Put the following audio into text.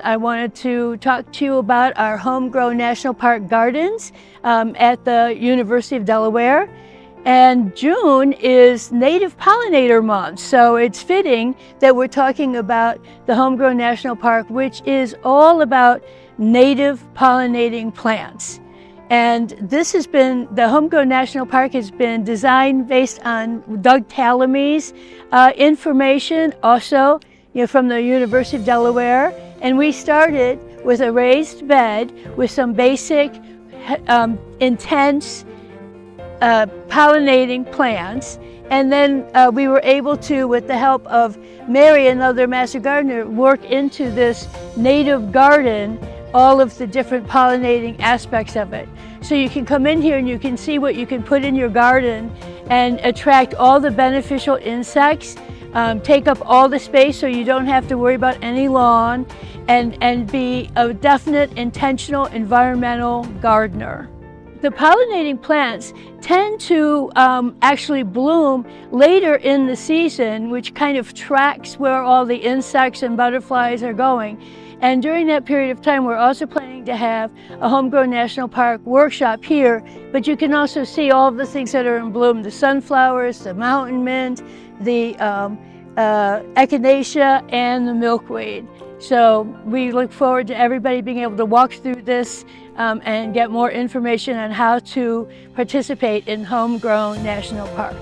I wanted to talk to you about our Homegrown National Park gardens at the University of Delaware. And June is Native Pollinator Month, so it's fitting that we're talking about the Homegrown National Park, which is all about native pollinating plants. And this has been, the Homegrown National Park has been designed based on Doug Tallamy's information, also from the University of Delaware. And we started with a raised bed with some basic, intense pollinating plants. And then we were able to, with the help of Mary, another master gardener, work into this native garden all of the different pollinating aspects of it. So you can come in here and you can see what you can put in your garden and attract all the beneficial insects, take up all the space so you don't have to worry about any lawn, and be a definite intentional environmental gardener. The pollinating plants tend to actually bloom later in the season, which kind of tracks where all the insects and butterflies are going. And during that period of time, we're also planning to have a Homegrown National Park workshop here, but you can also see all of the things that are in bloom: the sunflowers, the mountain mint, the echinacea, and the milkweed. So we look forward to everybody being able to walk through this and get more information on how to participate in Homegrown National Park.